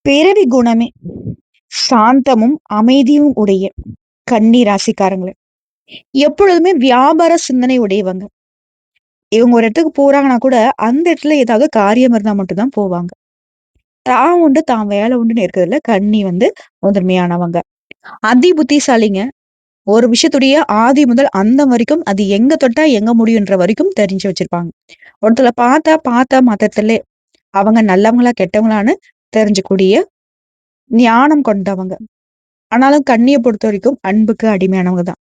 பிறவி குணமே சாந்தமும் அமைதியும் உடைய கன்னி ராசிக்காரங்கள எப்பொழுதுமே வியாபார சிந்தனை உடையவங்க. இவங்க ஒரு இடத்துக்கு போறாங்கன்னா கூட அந்த இடத்துல ஏதாவது காரியம் இருந்தா மட்டும் தான் போவாங்க. தான் உண்டு தான் வேலை உண்டுன்னு இருக்கிறதுல கன்னி முதன்மையானவங்க. அதி புத்திசாலிங்க. ஒரு விஷயத்துடைய ஆதி முதல் அந்தம் வரைக்கும் அது எங்க தொட்டா எங்க முடியுன்ற வரைக்கும் தெரிஞ்சு வச்சிருப்பாங்க. ஒருத்தர பார்த்தா மாத்திரத்திலே அவங்க நல்லவங்களா கெட்டவங்களான்னு தெரிஞ்சக்கூடிய ஞானம் கொண்டவங்க. ஆனாலும் கண்ணிய பொறுத்தவரைக்கும் அன்புக்கு அடிமையானவங்க தான்.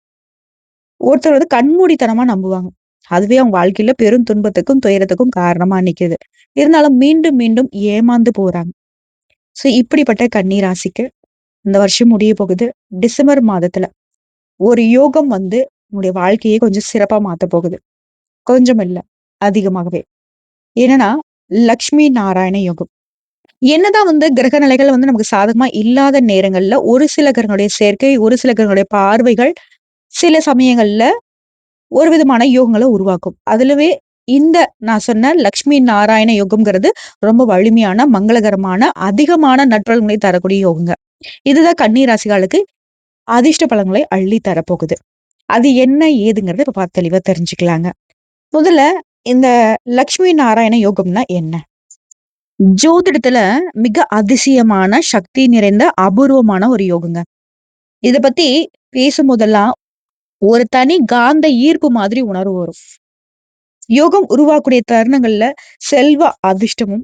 ஒருத்தர் கண்மூடித்தனமா நம்புவாங்க. அதுவே அவங்க வாழ்க்கையில பெரும் துன்பத்துக்கும், துயரத்துக்கும் காரணமா நிக்குது. இருந்தாலும் மீண்டும், மீண்டும் ஏமாந்து போறாங்க. இப்படிப்பட்ட கன்னி ராசிக்கு இந்த வருஷம் முடிய போகுது. டிசம்பர் மாதத்துல ஒரு யோகம் உங்களுடைய வாழ்க்கையே கொஞ்சம் சிறப்பா மாத்தப் போகுது. கொஞ்சம் இல்ல, அதிகமாகவே. என்னன்னா, லக்ஷ்மி நாராயண யோகம். என்னதான் கிரக நிலைகள் நமக்கு சாதகமா இல்லாத நேரங்கள்ல ஒரு சில கிரகங்களுடைய சேர்க்கை, ஒரு சில கிரகங்களுடைய பார்வைகள் சில சமயங்கள்ல ஒரு விதமான யோகங்கள உருவாக்கும். அதுலவே இந்த நான் சொன்ன லக்ஷ்மி நாராயண யோகம்ங்கிறது ரொம்ப வலிமையான, மங்களகரமான, அதிகமான நற்பலன்களை தரக்கூடிய யோகங்க. இதுதான் கன்னி ராசிகளுக்கு அதிர்ஷ்ட பலன்களை அள்ளி தரப்போகுது. அது என்ன ஏதுங்கிறத இப்ப தெளிவா தெரிஞ்சுக்கலாங்க. முதல்ல இந்த லக்ஷ்மி நாராயண யோகம்னா என்ன? ஜோதிடத்துல மிக அதிசயமான, சக்தி நிறைந்த, அபூர்வமான ஒரு யோகங்க. இத பத்தி பேசும்போதெல்லாம் ஒரு தனி காந்த ஈர்ப்பு மாதிரி உணர்வு வரும். யோகம் உருவாக்கூடிய தருணங்கள்ல செல்வ அதிர்ஷ்டமும்,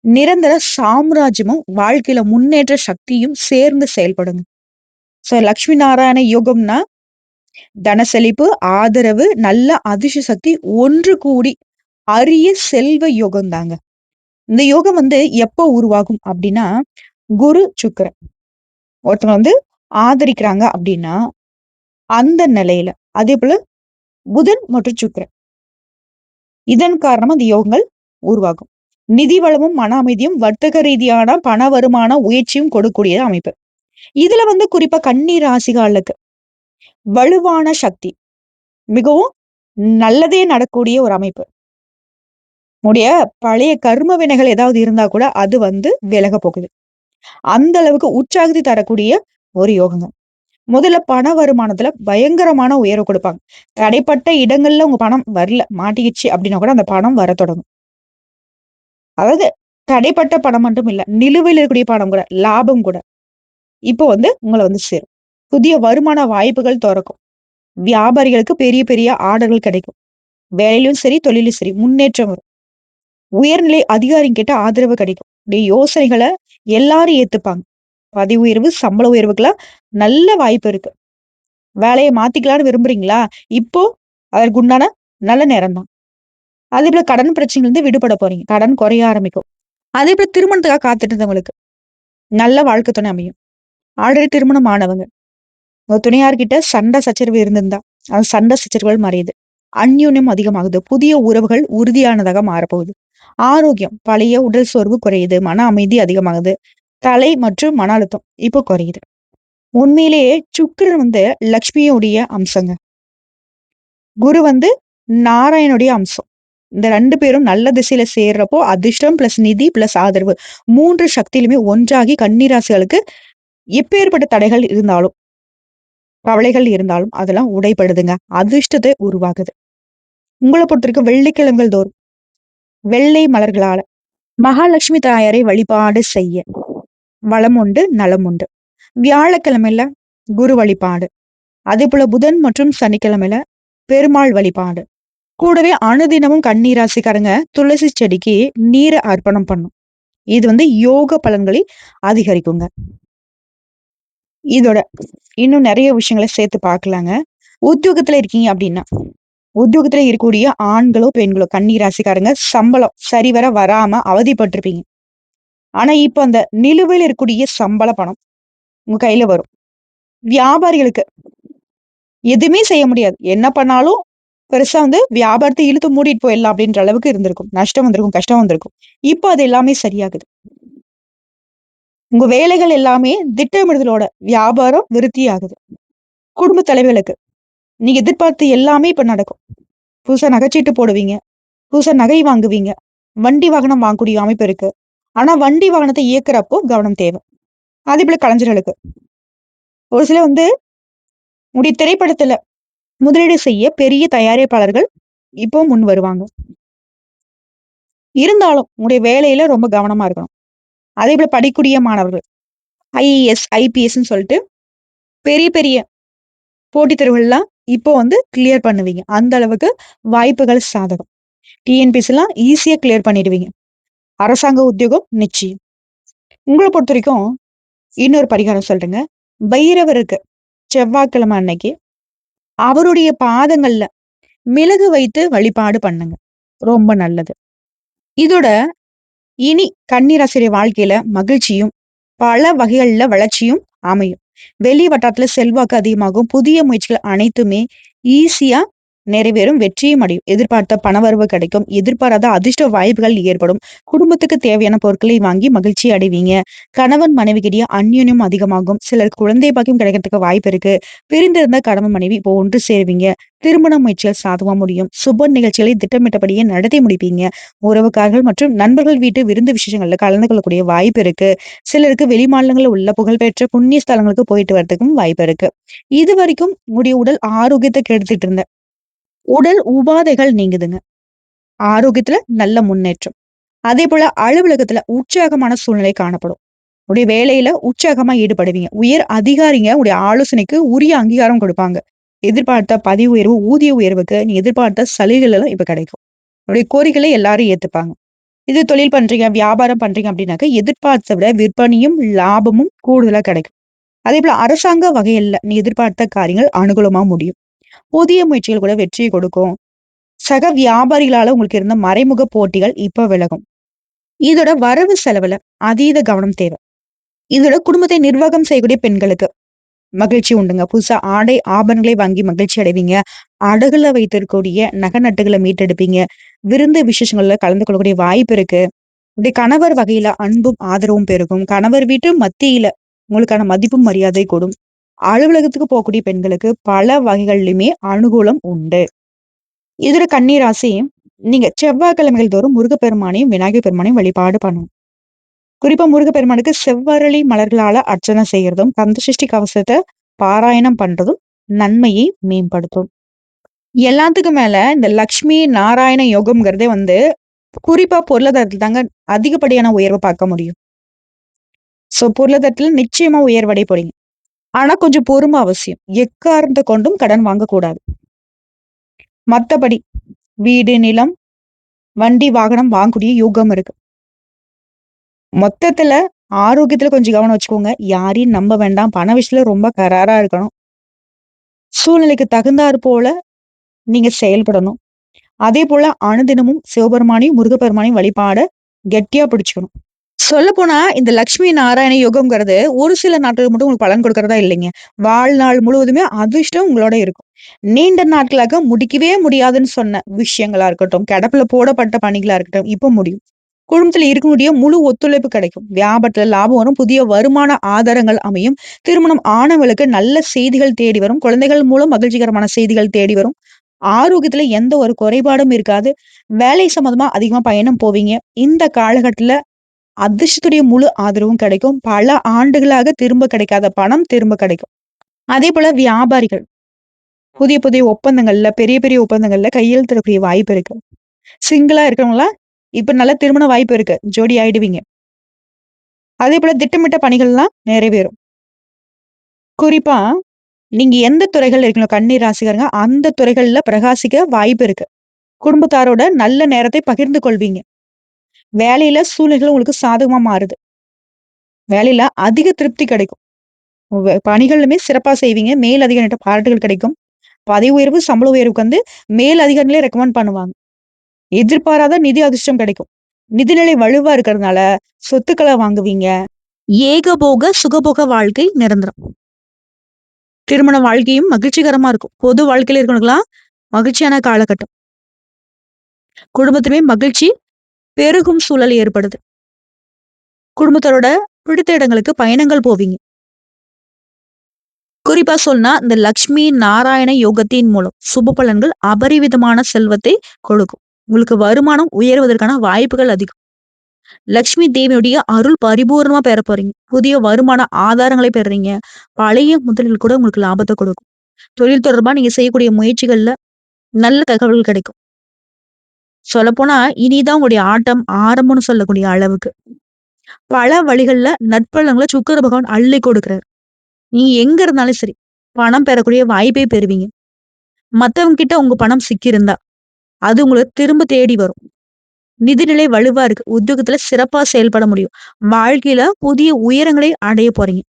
நிரந்தர சாம்ராஜ்யமும், வாழ்க்கையில முன்னேற்ற சக்தியும் சேர்ந்து செயல்படுங்க. லட்சுமி நாராயண யோகம்னா தனசெழிப்பு, ஆதரவு, நல்ல அதிர்ஷ்ட சக்தி ஒன்று கூடி அரிய செல்வ யோகம் தாங்க. இந்த யோகம் எப்போ உருவாகும் அப்படின்னா, குரு சுக்கிரன் ஒருத்தவங்க ஆதரிக்கிறாங்க அப்படின்னா அந்த நிலையில. அதே போல புதன் மற்றும் சுக்கிரன் இதன் காரணமா அந்த யோகங்கள் உருவாகும். நிதி வளமும், மன அமைதியும், வர்த்தக ரீதியான பண வருமான உயர்ச்சியும் கொடுக்கக்கூடிய அமைப்பு. இதுல குறிப்பா கன்னி ராசிகளுக்கு வலுவான சக்தி, மிகவும் நல்லதே நடக்கக்கூடிய ஒரு அமைப்பு. உடைய பழைய கர்ம வினைகள் ஏதாவது இருந்தா கூட அது விலக போகுது. அந்த அளவுக்கு உற்சாகத்தை தரக்கூடிய ஒரு யோகங்க. முதல்ல பண வருமானத்துல பயங்கரமான உயர்வு கொடுப்பாங்க. தடைப்பட்ட இடங்கள்ல உங்க பணம் வரல, மாட்டிக்கிச்சு அப்படின்னா கூட அந்த பணம் வர தொடங்கும். அதாவது தடைப்பட்ட பணம் மட்டும் இல்ல, நிலுவையில் இருக்கக்கூடிய பணம் கூட, லாபம் கூட இப்போ உங்களை சேரும். புதிய வருமான வாய்ப்புகள் தொறக்கும். வியாபாரிகளுக்கு பெரிய பெரிய ஆர்டர்கள் கிடைக்கும். வேலையிலும் சரி, தொழிலும் சரி முன்னேற்றம் வரும். உயர்நிலை அதிகாரிங்க கிட்ட ஆதரவு கிடைக்கும். உடைய யோசனைகளை எல்லாரும் ஏத்துப்பாங்க. பதவி உயர்வு, சம்பள உயர்வுக்கெல்லாம் நல்ல வாய்ப்பு இருக்கு. வேலையை மாத்திக்கலாம்னு விரும்புறீங்களா? இப்போ அதற்கு உண்டான நல்ல நேரம் தான். அதே போல கடன் பிரச்சனைகள் விடுபட போறீங்க. கடன் குறைய ஆரம்பிக்கும். அதே போல திருமணத்துக்காக காத்துட்டு இருந்தவங்களுக்கு நல்ல வாழ்க்கை துணை அமையும். ஆல்ரெடி திருமணம் ஆனவங்க உங்க துணையார்கிட்ட சண்டை சச்சரவு இருந்திருந்தா அந்த சண்டை சச்சரவுகள் மறையுது. அந்யோன்யம் அதிகமாகுது. புதிய உறவுகள் உறுதியானதாக மாறப்போகுது. ஆரோக்கியம், பழைய உடல் சோர்வு குறையுது. மன அமைதி அதிகமாகுது. தலை மற்றும் மன அழுத்தம் இப்போ குறையுது. உண்மையிலேயே சுக்கிரன் லக்ஷ்மியுடைய அம்சங்க. குரு நாராயணுடைய அம்சம். இந்த 2 பேரும் நல்ல திசையில சேர்றப்போ அதிர்ஷ்டம் பிளஸ் நிதி பிளஸ் ஆதரவு 3 சக்தியிலுமே ஒன்றாகி கன்னிராசிகளுக்கு எப்பேற்பட்ட தடைகள் இருந்தாலும், கவலைகள் இருந்தாலும் அதெல்லாம் உடைபடுதுங்க. அதிர்ஷ்டத்தை உருவாக்குது. உங்கள பொறுத்தவரைக்கும் வெள்ளிக்கிழமைகள் தோறும் வெள்ளை மலர்களால மகாலட்சுமி தாயாரை வழிபாடு செய்ய வளம் உண்டு, நலம் உண்டு. வியாழக்கிழமையில குரு வழிபாடு. அதே போல புதன் மற்றும் சனிக்கிழமையில பெருமாள் வழிபாடு. கூடவே அனுதினமும் கன்னிராசிக்காரங்க துளசி செடிக்கு நீரை அர்ப்பணம் பண்ணும். இது யோக பலன்களை அதிகரிக்குங்க. இதோட இன்னும் நிறைய விஷயங்களை சேர்த்து பார்க்கலாங்க. உத்தியோகத்துல இருக்கீங்க அப்படின்னா, உத்தியோகத்துல இருக்கக்கூடிய ஆண்களோ பெண்களோ கன்னிராசிக்காரங்க சம்பளம் சரிவர வராம அவதிப்பட்டிருப்பீங்க. ஆனா இப்ப அந்த நிலுவையில் இருக்கக்கூடிய சம்பள பணம் உங்க கையில வரும். வியாபாரிகளுக்கு எதுவுமே செய்ய முடியாது. என்ன பண்ணாலும் பெருசா வியாபாரத்தை இழுத்து மூடிட்டு போயிடலாம் அப்படின்ற அளவுக்கு இருந்திருக்கும். நஷ்டம் வந்திருக்கும், கஷ்டம் வந்திருக்கும். இப்போ அது எல்லாமே சரியாகுது. உங்க வேலைகள் எல்லாமே திட்டமிடுதலோட வியாபாரம் விருத்தி ஆகுது. குடும்ப தலைவர்களுக்கு நீங்க எதிர்பார்த்து எல்லாமே இப்ப நடக்கும். புதுசா நகைச்சீட்டு போடுவீங்க. புதுசா நகை வாங்குவீங்க. வண்டி வாகனம் வாங்கக்கூடிய அமைப்பு இருக்கு. ஆனா வண்டி வாகனத்த இயக்குறப்போ கவனம் தேவை. அதேபோல கலைஞர்களுக்கு. ஒரு சிலர் வந்து உங்களுடைய திரைப்படத்துல முதலீடு செய்ய பெரிய தயாரிப்பாளர்கள் இப்போ முன் வருவாங்க. இருந்தாலும் உங்களுடைய வேலையில ரொம்ப கவனமா இருக்கணும். அதேபோல படிக்கக்கூடிய மாணவர்கள் ஐஏஎஸ், ஐபிஎஸ்ன்னு சொல்லிட்டு பெரிய பெரிய போட்டித் தேர்வுகள்லாம் இப்போ வந்து கிளியர் பண்ணுவீங்க. அந்த அளவுக்கு வாய்ப்புகள் சாதகம். டிஎன்பிஎஸ்சிலாம் ஈஸியா கிளியர் பண்ணிடுவீங்க. அரசாங்க உத்தியோகம் நிச்சயம். உங்கள பொறுத்தவரைக்கும் இன்னொரு பரிகாரம் சொல்றேங்க. பைரவருக்கு செவ்வாய்க்கிழமை அன்னைக்கு அவருடைய பாதங்கள்ல மிளகு வைத்து வழிபாடு பண்ணுங்க. ரொம்ப நல்லது. இதோட இனி கன்னி ராசியுடைய வாழ்க்கையில மகிழ்ச்சியும், பல வகைகள்ல வளர்ச்சியும் அமையும். வெளி வட்டாரத்துல செல்வாக்கு அதிகமாகும். புதிய முயற்சிகள் அனைத்துமே ஈஸியா நிறைவேறும். வெற்றியும் அடையும். எதிர்பார்த்த பணவரவு கிடைக்கும். எதிர்பாராத அதிர்ஷ்ட வாய்ப்புகள் ஏற்படும். குடும்பத்துக்கு தேவையான பொருட்களை வாங்கி மகிழ்ச்சி அடைவீங்க. கணவன் மனைவிக்கிடையே அந்யோன்யம் அதிகமாகும். சிலருக்கு குழந்தை பாக்கியம் கிடைக்கிறதுக்கு வாய்ப்பு இருக்கு. பிரிந்திருந்த கணவன் மனைவி இப்போ ஒன்று சேருவீங்க. திருமண முயற்சிகள் சாதகமா முடியும். சுப நிகழ்ச்சிகளை திட்டமிட்டபடியே நடத்தி முடிப்பீங்க. உறவுக்காரர்கள் மற்றும் நண்பர்கள் வீட்டு விருந்து விசேஷங்கள்ல கலந்து கொள்ளக்கூடிய வாய்ப்பு இருக்கு. சிலருக்கு வெளிமாநிலங்கள்ல உள்ள புகழ்பெற்ற புண்ணிய ஸ்தலங்களுக்கு போயிட்டு வரதுக்கும் வாய்ப்பு இருக்கு. இதுவரைக்கும் உங்களுடைய உடல் ஆரோக்கியத்தை கெடுத்துட்டு இருந்த உடல் உபாதைகள் நீங்குதுங்க. ஆரோக்கியத்துல நல்ல முன்னேற்றம். அதேபோல அலுவலகத்துல உற்சாகமான சூழ்நிலை காணப்படும். உடைய வேலையில உற்சாகமா ஈடுபடுவீங்க. உயர் அதிகாரிங்க உடைய ஆலோசனைக்கு உரிய அங்கீகாரம் கொடுப்பாங்க. எதிர்பார்த்த பதவி உயர்வு, ஊதிய உயர்வுக்கு நீ எதிர்பார்த்த சலுகைகள் எல்லாம் இப்ப கிடைக்கும். உடைய கோரிக்கைகளை எல்லாரும் ஏத்துப்பாங்க. இது தொழில் பண்றீங்க, வியாபாரம் பண்றீங்க அப்படின்னாக்க எதிர்பார்த்த விட விற்பனையும், லாபமும் கூடுதலா கிடைக்கும். அதேபோல அரசாங்க வகையில நீ எதிர்பார்த்த காரியங்கள் அனுகூலமா முடியும். புதிய முயற்சிகள் கூட வெற்றியை கொடுக்கும். சக வியாபாரிகளால உங்களுக்கு இருந்த மறைமுக போட்டிகள் இப்ப விலகும். இதோட வரவு செலவுல அதீத கவனம் தேவை. இதோட குடும்பத்தை நிர்வாகம் செய்யக்கூடிய பெண்களுக்கு மகிழ்ச்சி உண்டுங்க. புதுசா ஆடை ஆபரணங்களை வாங்கி மகிழ்ச்சி அடைவீங்க. அடகுல வைத்திருக்கக்கூடிய நகை நட்டுகளை மீட்டெடுப்பீங்க. விருந்து விசேஷங்கள்ல கலந்து கொள்ளக்கூடிய வாய்ப்பு இருக்கு. இப்படி கணவர் வகையில அன்பும் ஆதரவும் பெருகும். கணவர் வீட்டு மத்தியில உங்களுக்கான மதிப்பும் மரியாதை கூடும். அலுவலகத்துக்கு போகக்கூடிய பெண்களுக்கு பல வகைகள்லயுமே அனுகூலம் உண்டு. இதோட கன்னி ராசி, நீங்க செவ்வாய்க்கிழமைகள் தோறும் முருகப்பெருமானையும், விநாயகர் பெருமானையும் வழிபாடு பண்ணணும். குறிப்பா முருகப்பெருமானுக்கு செவ்வரளி மலர்களால அர்ச்சனை செய்யறதும், கந்தசஷ்டி கவசத்தை பாராயணம் பண்றதும் நன்மையை மேம்படுத்தும். எல்லாத்துக்கும் மேல இந்த லக்ஷ்மி நாராயண யோகம்ங்கிறதே வந்து குறிப்பா பொருளாதாரத்துல தாங்க அதிகப்படியான உயர்வை பார்க்க முடியும். சோ பொருளாதாரத்துல நிச்சயமா உயர்வடைய போறீங்க. ஆனா கொஞ்சம் பொறுமை அவசியம். எக்காரணத்தை கொண்டும் கடன் வாங்கக்கூடாது. மத்தபடி வீடு, நிலம், வண்டி, வாகனம் வாங்கக்கூடிய யோகம் இருக்கு. மொத்தத்துல ஆரோக்கியத்துல கொஞ்சம் கவனம் வச்சுக்கோங்க. யாரையும் நம்ப வேண்டாம். பண விஷயத்துல ரொம்ப கராரா இருக்கணும். சூழ்நிலைக்கு தகுந்தாற் போல நீங்க செயல்படணும். அதே போல அனுதினமும் சிவபெருமானையும், முருகப்பெருமானையும் வழிபாட கெட்டியா பிடிச்சுக்கணும். சொல்லப்போனா இந்த லட்சுமி நாராயண யோகம்ங்கிறது ஒரு சில நாட்களுக்கு மட்டும் உங்களுக்கு பலன் கொடுக்கறதா இல்லைங்க. வாழ்நாள் முழுவதுமே அதிர்ஷ்டம் உங்களோட இருக்கும். நீண்ட நாட்களாக முடிக்கவே முடியாதுன்னு சொன்ன விஷயங்களா இருக்கட்டும், கிடப்புல போடப்பட்ட பணிகளா இருக்கட்டும், இப்ப முடியும். குடும்பத்துல இருக்கக்கூடிய முழு ஒத்துழைப்பு கிடைக்கும். வியாபாரத்துல லாபம் வரும். புதிய வருமான ஆதாரங்கள் அமையும். திருமணம் ஆனவங்களுக்கு நல்ல செய்திகள் தேடி வரும். குழந்தைகள் மூலம் மகிழ்ச்சிகரமான செய்திகள் தேடி வரும். ஆரோக்கியத்துல எந்த ஒரு குறைபாடும் இருக்காது. வேலை சம்மந்தமா அதிகமா பயணம் போவீங்க. இந்த காலகட்டத்துல அதிர்ஷ்டத்துடைய முழு ஆதரவும் கிடைக்கும். பல ஆண்டுகளாக திரும்ப கிடைக்காத பணம் திரும்ப கிடைக்கும். அதே போல வியாபாரிகள் புதிய புதிய ஒப்பந்தங்கள்ல, பெரிய பெரிய ஒப்பந்தங்கள்ல கையெழுத்திடக்கூடிய வாய்ப்பு இருக்கு. சிங்கிளா இருக்கிறவங்கலாம் இப்ப நல்ல திருமண வாய்ப்பு இருக்கு. ஜோடி ஆயிடுவீங்க. அதே போல திட்டமிட்ட பணிகள்லாம் நிறைவேறும். குறிப்பா நீங்க எந்த துறைகள்ல இருக்கீங்களோ கன்னி ராசிக்காரங்க, அந்த துறைகள்ல பிரகாசிக்க வாய்ப்பு இருக்கு. குடும்பத்தாரோட நல்ல நேரத்தை பகிர்ந்து கொள்வீங்க. வேலையில சூழ்நிலைகள் உங்களுக்கு சாதகமா மாறுது. வேலையில அதிக திருப்தி கிடைக்கும். பணிகளுமே சிறப்பா செய்வீங்க. மேல் அதிகாரிட்ட பாராட்டுகள் கிடைக்கும். பதவி உயர்வு, சம்பள உயர்வுக்கு வந்து மேல் அதிகாரிகளே ரெக்கமெண்ட் பண்ணுவாங்க. எதிர்பாராத நிதி அதிர்ஷ்டம் கிடைக்கும். நிதிநிலை வலுவா இருக்கிறதுனால சொத்துக்கள வாங்குவீங்க. ஏகபோக சுகபோக வாழ்க்கை நிரந்தரம். திருமண வாழ்க்கையும் மகிழ்ச்சிகரமா இருக்கும். பொது வாழ்க்கையில இருக்கவங்களுக்கெல்லாம் மகிழ்ச்சியான காலகட்டம். குடும்பத்திலுமே மகிழ்ச்சி பெருகும் சூழல் ஏற்படுது. குடும்பத்தோட பிடித்த இடங்களுக்கு பயணங்கள் போவீங்க. குறிப்பா சொன்னா இந்த லக்ஷ்மி நாராயண யோகத்தின் மூலம் சுப பலன்கள் அபரிவிதமான செல்வத்தை கொடுக்கும். உங்களுக்கு வருமானம் உயர்வதற்கான வாய்ப்புகள் அதிகம். லட்சுமி தேவியுடைய அருள் பரிபூரணமா பெற போறீங்க. புதிய வருமான ஆதாரங்களை பெறுறீங்க. பழைய முதலீடு கூட உங்களுக்கு லாபத்த கொடுக்கும். தொழில் தொடர்பா நீங்க செய்யக்கூடிய முயற்சிகள்ல நல்ல தகவல் கிடைக்கும். சொல்லப்போனா, இனிதான் உங்களுடைய ஆட்டம் ஆரம்பம்னு சொல்லக்கூடிய அளவுக்கு. பல வழிகள்ல நற்பலன்கள சுக்கிர பகவான் அள்ளி கொடுக்கிறார். நீங்க எங்க இருந்தாலும் சரி, பணம் பெறக்கூடிய வாய்ப்பை பெறுவீங்க. மத்தவங்க கிட்ட உங்க பணம் சிக்கியிருந்தா, அது உங்கள திரும்ப தேடி வரும். நிதிநிலை வலுவா இருக்கு. உத்தியோகத்துல சிறப்பா செயல்பட முடியும். வாழ்க்கையில புதிய உயரங்களை அடைய போறீங்க.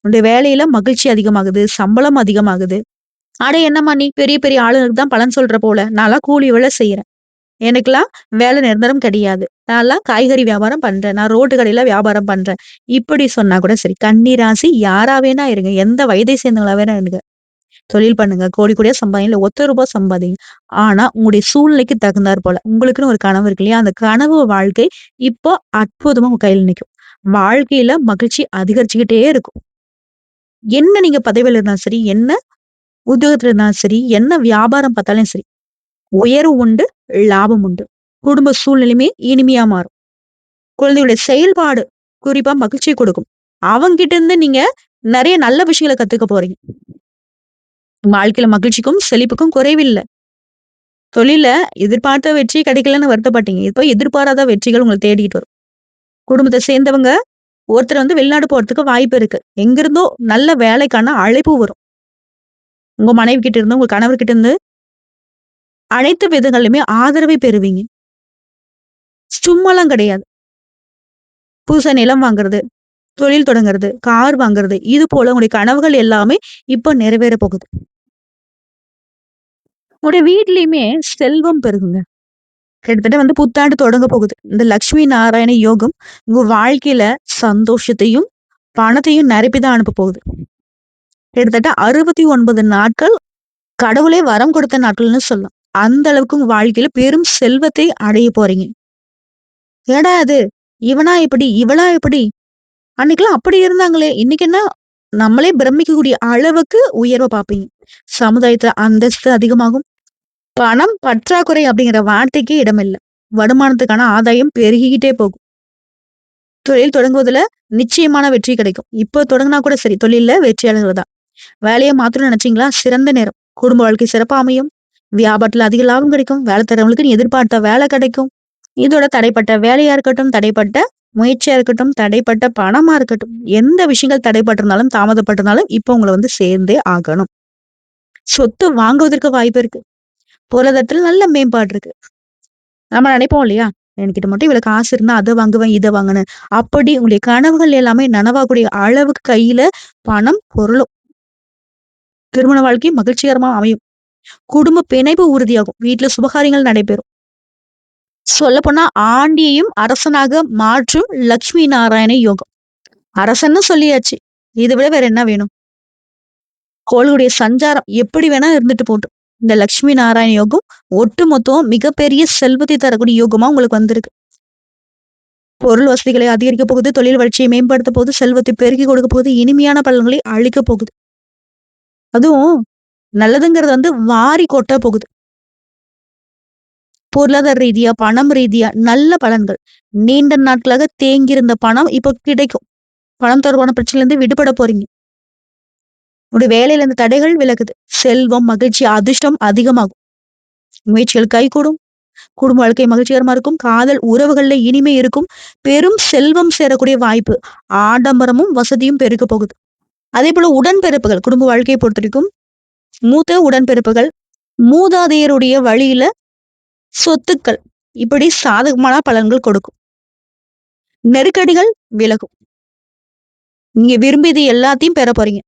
உங்களுடைய வேலையில மகிழ்ச்சி அதிகமாகுது, சம்பளம் அதிகமாகுது. அட என்னம்மா நீ பெரிய பெரிய ஆளுங்களுக்கு தான் பலன் சொல்ற போல. நான்லாம் கூலி வேலை செய்றேன். எனக்கெல்லாம் வேலை நிரந்தரம் கிடையாது. நான்லாம் காய்கறி வியாபாரம் பண்றேன். நான் ரோட்டு கடையில வியாபாரம் பண்றேன். இப்படி சொன்னா கூட சரி. கன்னி ராசி யாரா வேணா இருங்க. எந்த வயதை சேர்ந்தவங்களா வேணா இருங்க. தொழில் பண்ணுங்க. கோடி கோடியா சம்பாதிங்க. இல்ல ரூ. 1 சம்பாதிங்க. ஆனா, உங்களுடைய சூழ்நிலைக்கு தகுந்தாற் போல. உங்களுக்குன்னு ஒரு கனவு இருக்கு இல்லையா? அந்த கனவு வாழ்க்கை இப்போ அற்புதமா உங்க கையில நிக்கும். வாழ்க்கையில மகிழ்ச்சி அதிகரிச்சுக்கிட்டே இருக்கும். என்ன நீங்க பதவியில இருந்தாலும் சரி, என்ன உத்தியோகத்துல இருந்தாலும் சரி, என்ன வியாபாரம் பார்த்தாலும் சரி, உயர்வு உண்டு, லாபம் உண்டு. குடும்ப சூழ்நிலையுமே இனிமையா மாறும். குழந்தைகளுடைய செயல்பாடு குறிப்பா மகிழ்ச்சிய கொடுக்கும். அவங்ககிட்ட இருந்து நீங்க நெறைய நல்ல விஷயங்கள கத்துக்க போறீங்க. வாழ்க்கையில மகிழ்ச்சிக்கும், செழிப்புக்கும் குறைவில்ல. தொழில்ல எதிர்பார்த்த வெற்றி கிடைக்கலன்னு வருத்தப்பட்டீங்க. இப்போ எதிர்பாராத வெற்றிகள் உங்கள தேடிட்டு வரும். குடும்பத்த சேர்ந்தவங்க ஒருத்தர் வெளிநாடு போறதுக்கு வாய்ப்பு இருக்கு. எங்கிருந்தோ நல்ல வேலைக்கான அழைப்பு வரும். உங்க மனைவி கிட்ட இருந்து, உங்க கணவர்கிட்ட இருந்து அனைத்து விதங்களிலுமே ஆதரவை பெறுவீங்க. சும்மாலாம் கிடையாது. புதுசா நிலம் வாங்குறது, தொழில் தொடங்குறது, கார் வாங்குறது, இது போல உங்களுடைய கனவுகள் எல்லாமே இப்ப நிறைவேற போகுது. உங்களுடைய வீட்லயுமே செல்வம் பெருகுங்க. கிட்டத்தட்ட புத்தாண்டு தொடங்க போகுது. இந்த லட்சுமி நாராயண யோகம் உங்க வாழ்க்கையில சந்தோஷத்தையும், பணத்தையும் நிரப்பி தான் அனுப்ப போகுது. கிட்டத்தட்ட 69 நாட்கள் கடவுளே வரம் கொடுத்த நாட்கள்னு சொல்லலாம். அந்த அளவுக்கு உங்க வாழ்க்கையில பெரும் செல்வத்தை அடைய போறீங்க. ஏடா இது! இவனா இப்படி? இவளா இப்படி? அன்னைக்கெல்லாம் அப்படி இருந்தாங்களே! இன்னைக்கு என்ன? நம்மளே பிரமிக்கக்கூடிய அளவுக்கு உயர்வ பார்ப்பீங்க. சமுதாயத்துல அந்தஸ்து அதிகமாகும். பணம் பற்றாக்குறை அப்படிங்கிற வார்த்தைக்கே இடமில்ல. வருமானத்துக்கான ஆதாயம் பெருகிக்கிட்டே போகும். தொழில் தொடங்குவதுல நிச்சயமான வெற்றி கிடைக்கும். இப்போ தொடங்குனா கூட சரி, தொழில்ல வெற்றியாளர்கள் தான். வேலைய மாத்தணும்னு நினைச்சீங்களா? சிறந்த நேரம். குடும்ப வாழ்க்கை சிறப்பா அமையும். வியாபாரத்துல அதிக லாபம் கிடைக்கும். வேலை தரவங்களுக்கு நீ எதிர்பார்த்த வேலை கிடைக்கும். இதோட தடைப்பட்ட வேலையா இருக்கட்டும், தடைப்பட்ட முயற்சியா இருக்கட்டும், தடைப்பட்ட பணமா இருக்கட்டும், எந்த விஷயங்கள் தடைப்பட்டிருந்தாலும், தாமதப்பட்டிருந்தாலும் இப்போ உங்கள சேர்ந்தே ஆகணும். சொத்து வாங்குவதற்கு வாய்ப்பு இருக்கு. பொருளாதாரத்துல நல்ல மேம்பாடு இருக்கு. நம்ம நினைப்போம் இல்லையா? என்கிட்ட மட்டும் இவ்வளவு காசு இருந்தா அத வாங்குவேன், இத வாங்குனேன். அப்படி உங்களுடைய கனவுகள் எல்லாமே நனவாகக்கூடிய அளவுக்கு கையில பணம், பொருளும், திருமண வாழ்க்கை மகிழ்ச்சிகரமா அமையும். குடும்ப பிணைப்பு உறுதியாகும். வீட்ல சுபகாரியங்கள் நடைபெறும். சொல்லப்போனா ஆண்டியையும் அரசனாக மாற்றும் லட்சுமி நாராயண யோகம். அரசன்னு சொல்லியாச்சு. இத விட வேற என்ன வேணும்? கோள்களுடைய சஞ்சாரம் எப்படி வேணா இருந்துட்டு போட்டும். இந்த லட்சுமி நாராயண யோகம் ஒட்டுமொத்தம் மிகப்பெரிய செல்வத்தை தரக்கூடிய யோகமா உங்களுக்கு வந்திருக்கு. பொருள் வசதிகளை அதிகரிக்க போகுது, தொழில் வளர்ச்சியை மேம்படுத்த போகுது, செல்வத்தை பெருக்கி கொடுக்க போகுது, இனிமையான பலன்களை அளிக்க போகுது. அதுவும் நல்லதுங்கிறது வாரி கொட்ட போகுது. பொருளாதார ரீதியா, பணம் ரீதியா நல்ல பலன்கள். நீண்ட நாட்களாக தேங்கியிருந்த பணம் இப்போ கிடைக்கும். பணம் தொடர்பான பிரச்சனையிலிருந்து விடுபட போறீங்க. உங்களுடைய வேலையில இருந்த தடைகள் விலகுது. செல்வம், மகிழ்ச்சி, அதிர்ஷ்டம் அதிகமாகும். முயற்சிகள் கைகூடும். குடும்ப வாழ்க்கை மகிழ்ச்சிகரமா இருக்கும். காதல் உறவுகள்ல இனிமை இருக்கும். பெரும் செல்வம் சேரக்கூடிய வாய்ப்பு. ஆடம்பரமும், வசதியும் பெருக போகுது. அதேபோல உடன்பிறப்புகள், குடும்ப வாழ்க்கையை பொறுத்தவரைக்கும் மூத்த உடன்பிறப்புகள், மூதாதையருடைய வழியில சொத்துக்கள், இப்படி சாதகமான பலன்கள் கொடுக்கும். நெருக்கடிகள் விலகும். நீங்க விரும்பியது எல்லாத்தையும் பெற போறீங்க.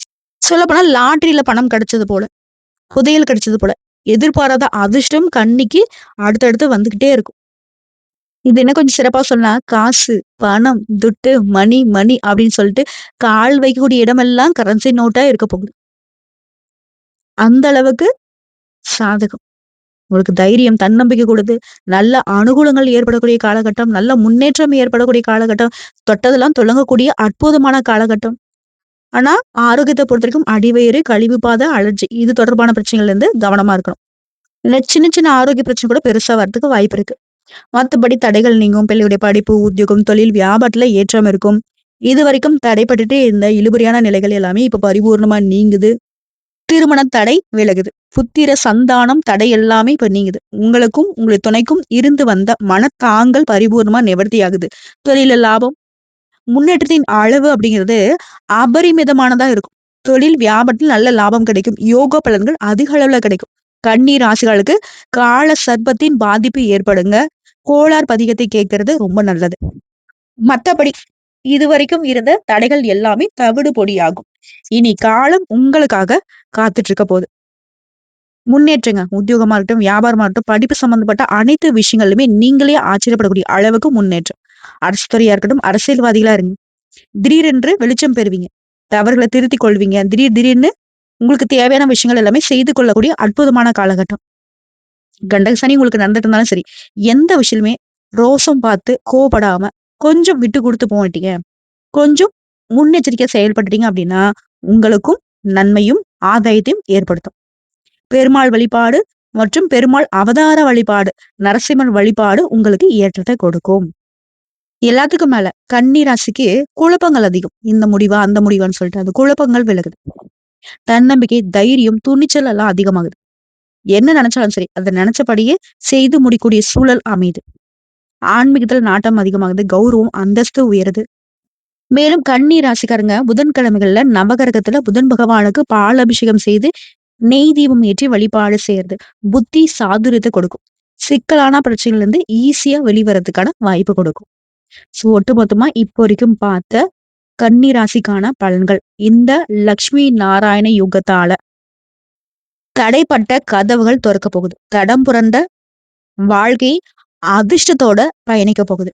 சொல்லப்போனா லாட்டரியில பணம் கிடைச்சது போல, புதையல் கிடைச்சது போல. எதிர்பாராத அதிர்ஷ்டம் கண்ணிக்கு அடுத்தடுத்து வந்துகிட்டே இருக்கும். இது என்ன கொஞ்சம் சிறப்பா சொன்னா, காசு, பணம், துட்டு, மணி, மணி அப்படின்னு சொல்லிட்டு கால் வைக்கக்கூடிய இடமெல்லாம் கரன்சி நோட்டா இருக்க போகுது. அந்த அளவுக்கு சாதகம். உங்களுக்கு தைரியம், தன்னம்பிக்கை கொடுத்து, நல்ல அனுகூலங்கள் ஏற்படக்கூடிய காலகட்டம், நல்ல முன்னேற்றம் ஏற்படக்கூடிய காலகட்டம், தொட்டதெல்லாம் தொடங்கக்கூடிய அற்புதமான காலகட்டம். ஆனா, ஆரோக்கியத்த பொறுத்தவரைக்கும் அடிவயிறு, கழிவு பாதை, அலர்ஜி இது தொடர்பான பிரச்சனைகள்ல இருந்து கவனமா இருக்கணும். இல்ல சின்ன சின்ன ஆரோக்கிய பிரச்சனை கூட பெருசா வரதுக்கு வாய்ப்பு இருக்கு. மத்தபடி தடைகள் நீங்கும். பிள்ளையுடைய படிப்பு, உத்தியோகம், தொழில், வியாபாரத்துல ஏற்றம் இருக்கும். இதுவரைக்கும் தடைப்பட்டுட்டே இருந்த இழுபறியான நிலைகள் எல்லாமே இப்ப பரிபூர்ணமா நீங்குது. திருமண தடை விலகுது. புத்திர சந்தானம் தடை எல்லாமே இப்ப நீங்குது. உங்களுக்கும், உங்களுடைய துணைக்கும் இருந்து வந்த மனத்தாங்கல் பரிபூர்ணமா நிவர்த்தியாகுது. தொழில்ல லாபம், முன்னேற்றத்தின் அளவு அப்படிங்கிறது அபரிமிதமானதா இருக்கும். தொழில், வியாபாரத்தில் நல்ல லாபம் கிடைக்கும். யோக பலன்கள் அதிக அளவுல கிடைக்கும். கன்னி ராசிகளுக்கு கால சர்ப்பத்தின் பாதிப்பு ஏற்படுங்க. கோளார் பதிகத்தை கேட்கறது ரொம்ப நல்லது. மத்தபடி இதுவரைக்கும் இருந்த தடைகள் எல்லாமே தவிடு பொடியாகும். இனி காலம் உங்களுக்காக காத்துட்டு இருக்க போகுது. முன்னேற்றுங்க. உத்தியோகமா இருக்கட்டும், வியாபாரமா இருக்கட்டும், படிப்பு சம்பந்தப்பட்ட அனைத்து விஷயங்களிலுமே நீங்களே ஆச்சரியப்படக்கூடிய அளவுக்கு முன்னேற்றம். அரசு துறையா இருக்கட்டும், அரசியல்வாதிகளா இருங்க. திடீரென்று வெளிச்சம் பெறுவீங்க. தவறுகளை திருத்திக் கொள்வீங்க. திடீர்னு உங்களுக்கு தேவையான விஷயங்கள் எல்லாமே செய்து கொள்ளக்கூடிய அற்புதமான காலகட்டம். கண்டக சனி உங்களுக்கு நடந்துட்டு இருந்தாலும் சரி, எந்த விஷயமுமே ரோசம் பார்த்து கோவப்படாம கொஞ்சம் விட்டு கொடுத்து போயிட்டீங்க. கொஞ்சம் முன்னெச்சரிக்கையா செயல்பட்டுட்டீங்க அப்படின்னா, உங்களுக்கும் நன்மையும், ஆதாயத்தையும் ஏற்படுத்தும். பெருமாள் வழிபாடு மற்றும் பெருமாள் அவதார வழிபாடு, நரசிம்மன் வழிபாடு உங்களுக்கு ஏற்றத்தை கொடுக்கும். எல்லாத்துக்கும் மேல கன்னி ராசிக்கு குழப்பங்கள் அதிகம். இந்த முடிவா, அந்த முடிவான்னு சொல்லிட்டு அந்த குழப்பங்கள் விலகுது. தன்னம்பிக்கை, தைரியம், துணிச்சல் எல்லாம் அதிகமாகுது. என்ன நினைச்சாலும் சரி, அத நினைச்சபடியே செய்து முடிக்கூடிய சூழல் அமையுது. ஆன்மீகத்துல நாட்டம் அதிகமாகுது. கௌரவம், அந்தஸ்து உயருது. மேலும் கன்னி ராசிக்காரங்க புதன்கிழமைகள்ல நவகிரகத்துல புதன் பகவானுக்கு பால் அபிஷேகம் செய்து நெய் தீபம் ஏற்றி வழிபாடு செய்யறது புத்தி சாதுரியத்தை கொடுக்கும். சிக்கலான பிரச்சனைல இருந்து ஈஸியா வெளிவரதுக்கான வாய்ப்பு கொடுக்கும். சோ ஒட்டுமொத்தமா இப்போ வரைக்கும் பார்த்த கன்னி ராசிக்கான பலன்கள் இந்த லக்ஷ்மி நாராயண யுகத்தால தடைப்பட்ட கதவுகள் திறக்க போகுது. தடம் புரண்ட வாழ்க்கை அதிர்ஷ்டத்தோட பயணிக்க போகுது.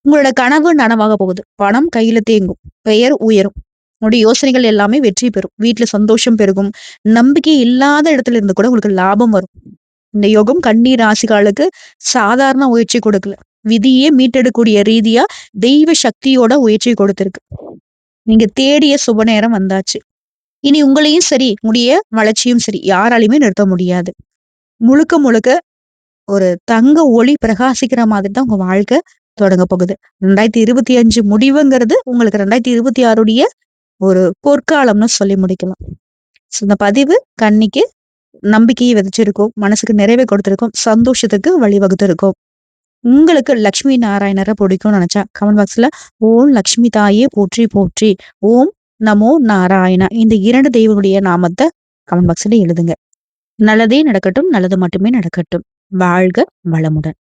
உங்களோட கனவு நனவாக போகுது. பணம் கையில தேங்கும். பெயர் உயரும். உங்களுடைய யோசனைகள் எல்லாமே வெற்றி பெறும். வீட்டுல சந்தோஷம் பெருகும். நம்பிக்கை இல்லாத இடத்துல இருந்து கூட உங்களுக்கு லாபம் வரும். இந்த யோகம் கன்னி ராசிகளுக்கு சாதாரண முயற்சி கொடுக்கல. விதியே மீட்டெடுக்கக்கூடிய ரீதியா தெய்வ சக்தியோட முயற்சி கொடுத்திருக்கு. நீங்க தேடிய சுப நேரம் வந்தாச்சு. இனி உங்களையும் சரி, உடைய வளர்ச்சியும் சரி யாராலையுமே நிறுத்த முடியாது. முழுக்க முழுக்க ஒரு தங்க ஒளி பிரகாசிக்கிற மாதிரி தான் உங்க வாழ்க்கை தொடங்க போகுது. 2025 முடிவுங்கிறது உங்களுக்கு 2026 ஒரு பொற்காலம்னு சொல்லி முடிக்கலாம். இந்த பதிவு கன்னிக்கு நம்பிக்கையை விதைச்சிருக்கும், மனசுக்கு நிறைவை கொடுத்திருக்கும், சந்தோஷத்துக்கு வழிவகுத்திருக்கும். உங்களுக்கு லட்சுமி நாராயணரை பிடிக்கும்னு நினைச்சா கமெண்ட் பாக்ஸ்ல ஓம் லட்சுமி தாயே போற்றி போற்றி, ஓம் நமோ நாராயணா இந்த 2 தெய்வனுடைய நாமத்தை கமெண்ட் பாக்ஸ்ல எழுதுங்க. நல்லதே நடக்கட்டும், நல்லது மட்டுமே நடக்கட்டும். வாழ்க வளமுடன்.